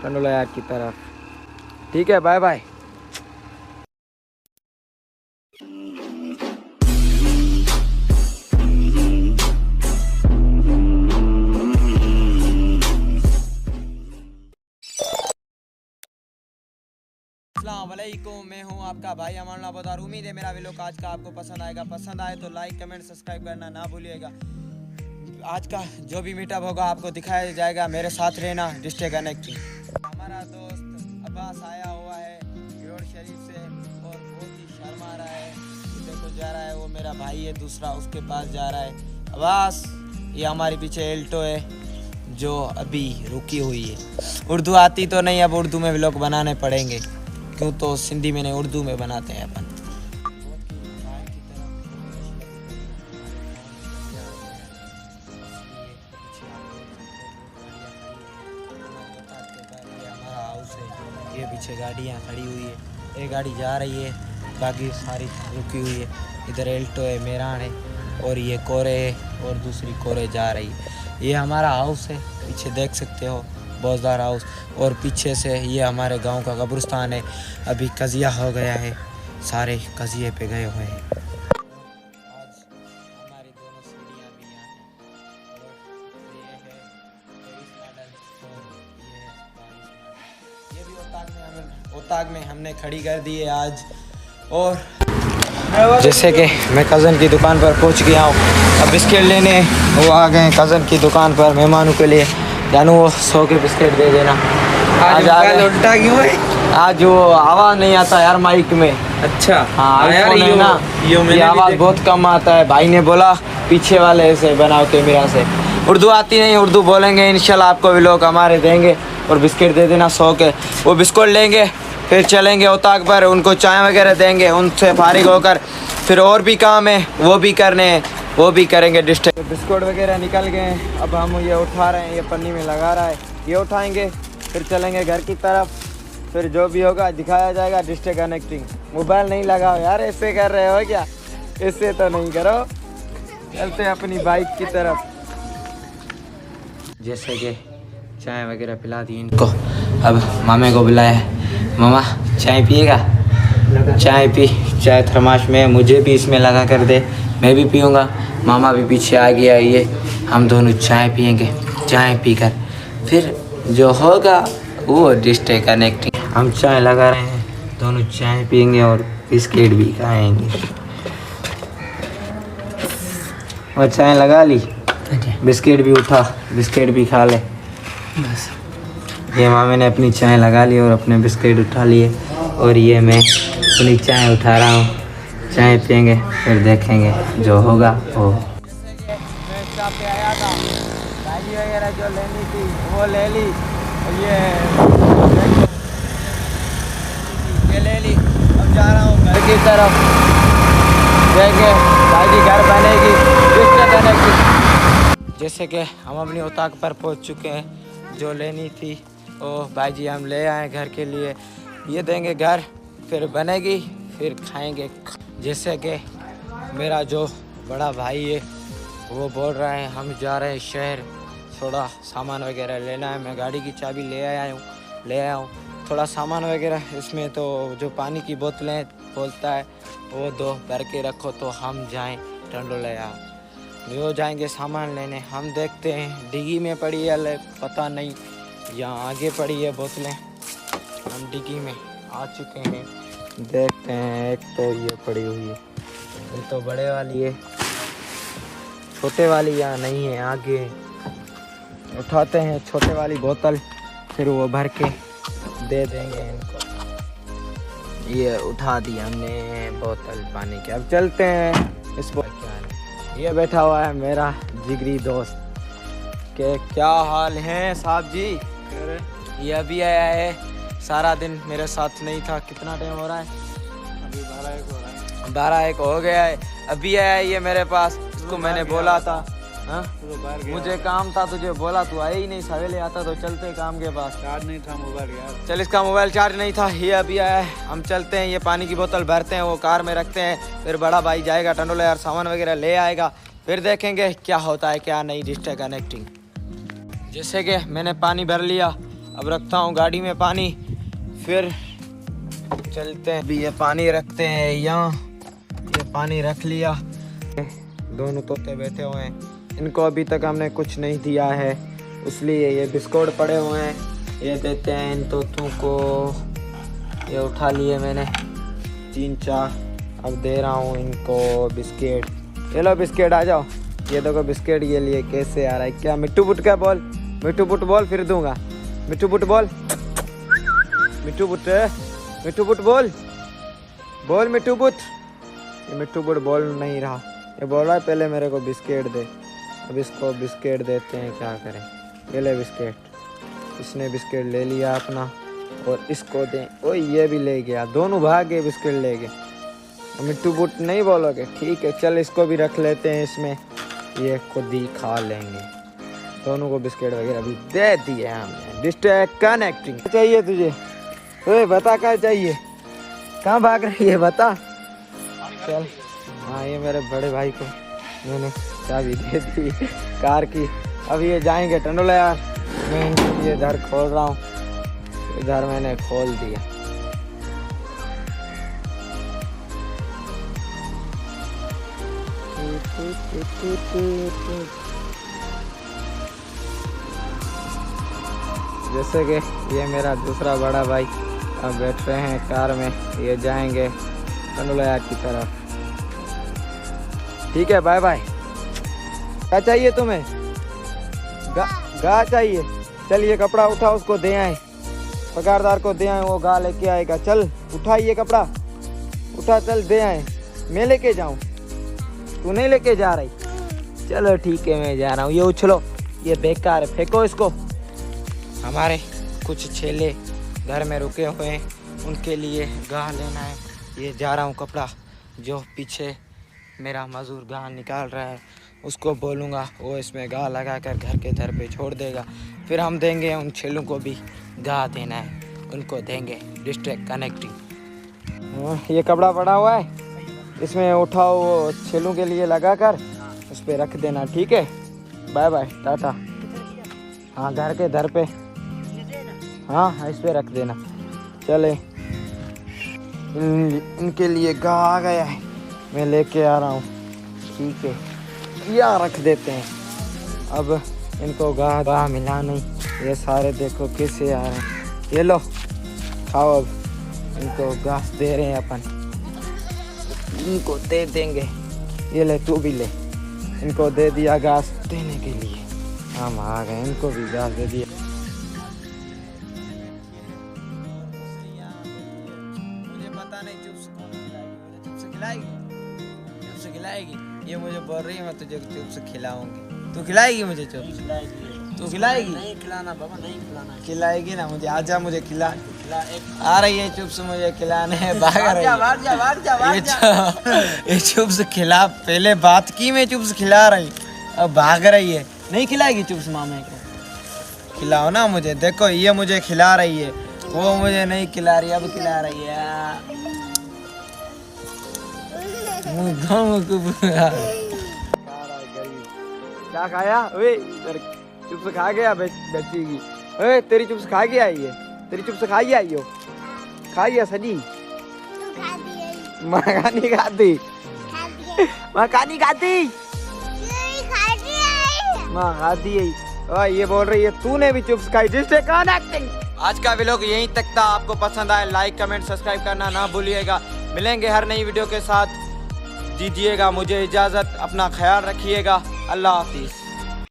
टंडोला यार की तरफ। ठीक है, बाय बाय। अस्सलामुअलैकुम, मैं हूं आपका भाई अमान आबादार। उम्मीद है मेरा व्लॉग आज का आपको पसंद आएगा। पसंद आए तो लाइक कमेंट सब्सक्राइब करना ना भूलिएगा। आज का जो भी मीटअप होगा आपको दिखाया जाएगा। मेरे साथ रहना, डिस्ट्रिक्ट कनेक्टिंग। हमारा दोस्त अब्बास आया हुआ है रोड शरीफ से और बहुत ही शर्मा रहा है। देखो जा रहा है, वो मेरा भाई है दूसरा, उसके पास जा रहा है। अब्बास, ये हमारे पीछे एल्टो है जो अभी रुकी हुई है। उर्दू आती तो नहीं, अब उर्दू में व्लॉग बनाने पड़ेंगे, क्यों तो सिंधी में नहीं उर्दू में बनाते हैं अपन। हमारा हाउस है, ये पीछे गाड़ियाँ खड़ी हुई है, एक गाड़ी जा रही है, बाकी सारी रुकी हुई है। इधर एल्टो है, मेरान है, और ये कोरे है, और दूसरी कोरे जा रही है। ये हमारा हाउस है, पीछे देख सकते हो बौजदार हाउस। और पीछे से ये हमारे गांव का कब्रिस्तान है। अभी कजिया हो गया है, सारे कजिए पे गए हुए हैं। आज हमारी दोनों सीढ़ियाँ भी यहाँ हैं, और ये है 23 मॉडल और ये है 22 मॉडल। ये भी ओताग में हमने खड़ी कर दी है आज। और जैसे कि मैं कज़न की दुकान पर पहुंच गया हूँ। अब बिस्किट लेने वो आ गए कज़न की दुकान पर मेहमानों के लिए। जानू वो 100 के बिस्किट दे देना। आज उल्टा क्यों है? आज वो आवाज़ नहीं आता यार माइक में। अच्छा हाँ यार, ये ना ये आवाज़ बहुत कम आता है। भाई ने बोला पीछे वाले से बनाओ कैमरा से। उर्दू आती नहीं, उर्दू बोलेंगे इंशाल्लाह, आपको भी लोग हमारे देंगे। और बिस्किट दे देना 100 के। वो बिस्कुट लेंगे, फिर चलेंगे ओताग पर, उनको चाय वगैरह देंगे। उनसे फारिग होकर फिर और भी काम है वो भी करने हैं, वो भी करेंगे डिस्ट्रिक्ट। बिस्कुट वगैरह निकल गए, अब हम ये उठा रहे हैं, ये पन्नी में लगा रहा है, ये उठाएंगे, फिर चलेंगे घर की तरफ। फिर जो भी होगा दिखाया जाएगा डिस्ट्रिक्ट कनेक्टिंग। मोबाइल नहीं लगाओ यार, ऐसे कर रहे हो क्या? ऐसे तो नहीं करो, चलते अपनी बाइक की तरफ। जैसे कि चाय वगैरह पिला दी इनको, अब मामे को बुलाया। मामा चाय पिएगा? चाय पी, चाय थर्माश में, मुझे भी इसमें लगा कर दे, मैं भी पीऊँगा। मामा भी पीछे आ गया। ये हम दोनों चाय पियेंगे, चाय पीकर फिर जो होगा वो डिस्ट्रिक्ट कनेक्टिंग। हम चाय लगा रहे हैं, दोनों चाय पियेंगे और बिस्किट भी खाएंगे। और चाय लगा ली, बिस्किट भी उठा, बिस्किट भी खा ले बस। ये मामे ने अपनी चाय लगा ली और अपने बिस्किट उठा लिए, और ये मैं अपनी चाय उठा रहा हूँ। चाय पियेंगे, फिर देखेंगे जो होगा वो। मैं शॉप पे आया था, भाजी वगैरह जो लेनी थी वो ले ली, और ये ले ली। अब जा रहा हूँ घर की तरफ, देखें भाजी घर बनेगी। जैसे कि हम अपनी ओताक पर पहुँच चुके हैं, जो लेनी थी वो भाजी हम ले आए घर के लिए। ये देंगे घर, फिर बनेगी, फिर खाएंगे। जैसे कि मेरा जो बड़ा भाई है वो बोल रहा है हम जा रहे हैं शहर, थोड़ा सामान वगैरह लेना है। मैं गाड़ी की चाबी ले आया हूँ थोड़ा सामान वगैरह। इसमें तो जो पानी की बोतलें बोलता है वो 2 भर के रखो, तो हम जाएं टंडोला। वो जाएंगे सामान लेने। हम देखते हैं डिग्गी में पड़ी है, पता नहीं यहाँ आगे पड़ी है बोतलें। हम डिग्गी में आ चुके हैं, देखते हैं। एक तो ये पड़ी हुई है, ये तो बड़े वाली है, छोटे वाली यहाँ नहीं है, आगे उठाते हैं छोटे वाली बोतल, फिर वो भर के दे देंगे इनको। ये उठा दी हमने बोतल पानी की। अब चलते हैं इस बोतल। ये बैठा हुआ है मेरा जिगरी दोस्त के। क्या हाल है साहब जी? ये अभी आया है, सारा दिन मेरे साथ नहीं था। कितना टाइम हो रहा है? अभी 12-1 हो रहा है। 12-1 हो गया है, अभी आया है ये मेरे पास। इसको मैंने बोला था मुझे काम था, तुझे बोला, तू आया ही नहीं। सवेरे आता तो चलते काम के पास। चार्ज नहीं था मोबाइल यार। चल, इसका मोबाइल चार्ज नहीं था। ये अभी आया है, हम चलते हैं। ये पानी की बोतल भरते हैं, वो कार में रखते हैं। फिर बड़ा भाई जाएगा टंडोला यार, सामान वगैरह ले आएगा, फिर देखेंगे क्या होता है क्या नहीं डिस्ट्रिक्ट कनेक्टिंग। जैसे कि मैंने पानी भर लिया अब रखता हूँ गाड़ी में पानी, फिर चलते हैं। अभी ये पानी रखते हैं यहाँ, ये पानी रख लिया। दोनों तोते बैठे हुए हैं, इनको अभी तक हमने कुछ नहीं दिया है, इसलिए ये बिस्कुट पड़े हुए हैं, ये देते हैं इन तोतों को। ये उठा लिए मैंने 3-4, अब दे रहा हूँ इनको बिस्किट। ये लो बिस्किट, आ जाओ। ये देखो बिस्किट ये लिए, कैसे आ रहा है क्या? मिट्टू पुट का बोल, मिट्टू पुट बोल, फिर दूंगा। मिट्टू पुट बोल, मिट्टू पुट, मिट्टू पुट बोल, बोल मिट्टू पुट। ये मिट्टू पुट बोल नहीं रहा, ये बोल रहा है पहले मेरे को बिस्किट दे। अब इसको बिस्किट देते हैं, क्या करें। ये ले बिस्किट, इसने बिस्किट ले लिया अपना, और इसको दें। ओ ये भी ले गया, दोनों भाग गए बिस्किट ले गए। मिट्टू पुट नहीं बोलोगे, ठीक है चल इसको भी रख लेते हैं इसमें, ये खुद ही खा लेंगे। दोनों को बिस्किट वगैरह भी दे दिए हमने। डिस्ट्रैक्ट कनेक्टिंग चाहिए तुझे? ओए बता क्या चाहिए, कहाँ भाग रही है बता। चल हाँ, ये मेरे बड़े भाई को मैंने चाबी दे दी कार की। अब ये जाएंगे टंडोला यार, मैं इनके लिए घर खोल रहा हूँ, इधर मैंने खोल दिया। जैसे कि ये मेरा दूसरा बड़ा भाई अब बैठ रहे हैं कार में, ये जाएंगे टंडोला यार की तरफ। ठीक है बाय बाय। क्या चाहिए तुम्हें? गा चाहिए? चल ये कपड़ा उठा, उसको दे आए, पगारदार को दे आए, वो गा लेके आएगा। चल उठा ये कपड़ा, उठा चल दे आए। मैं लेके जाऊं? तू नहीं लेके जा रही? चलो ठीक है मैं जा रहा हूँ। ये उछलो, ये बेकार है, फेंको इसको। हमारे कुछ छेले घर में रुके हुए हैं, उनके लिए गाह लेना है। ये जा रहा हूँ कपड़ा, जो पीछे मेरा मजदूर गाह निकाल रहा है उसको बोलूँगा, वो इसमें गाह लगा कर घर के दर पे छोड़ देगा। फिर हम देंगे उन छेलों को भी गाह देना है, उनको देंगे डिस्ट्रैक्ट कनेक्टिंग। ये कपड़ा पड़ा हुआ है, इसमें उठाओ, वो छेलों के लिए लगा कर उस पर रख देना। ठीक है बाय बाय टाटा। हाँ घर के दर पे, हाँ इस पे रख देना। चले इनके लिए गाह आ गया है, मैं लेके आ रहा हूँ। ठीक है यहाँ रख देते हैं। अब इनको गाह मिला नहीं, ये सारे देखो कैसे आ रहे हैं। ये लो खाओ, अब इनको घास दे रहे हैं अपन, इनको दे देंगे। ये ले तू भी ले, इनको दे दिया घास देने के लिए। हम आ गए, इनको भी घास दे दिया। मुझे पता नहीं चिप्स खिलाएगी, ये मुझे बोल रही है मैं तुझे चिप्स खिलाऊंगी। तू खिलाएगी मुझे चिप्स? तू खिलाएगी? नहीं खिलाना बाबा, नहीं खिलाना। खिलाएगी ना मुझे, आजा मुझे खिला। आ रही है चिप्स मुझे खिलाने, भाग रही है। ये चिप्स खिला, पहले बात की मैं चिप्स खिला रही, अब भाग रही है। नहीं खिलाएगी चिप्स मामे को? खिलाओ ना मुझे। देखो ये मुझे खिला रही है, वो मुझे नहीं खिला रही, अब खिला रही है। क्या खाया? ओए चिप्स खा गया बच्ची की। ओए तेरी चिप्स खा गया ये, तेरी चिप्स खाई आई हो? खाई सजी? मखानी खाती? मखानी खाती? माँ खाती है। ये बोल रही है तूने भी चिप्स खाई। Distract connecting. आज का व्लॉग यहीं तक था। आपको पसंद आए लाइक कमेंट सब्सक्राइब करना ना भूलिएगा। मिलेंगे हर नई वीडियो के साथ। दीजिएगा मुझे इजाज़त, अपना ख्याल रखिएगा। अल्लाह हाफिज़।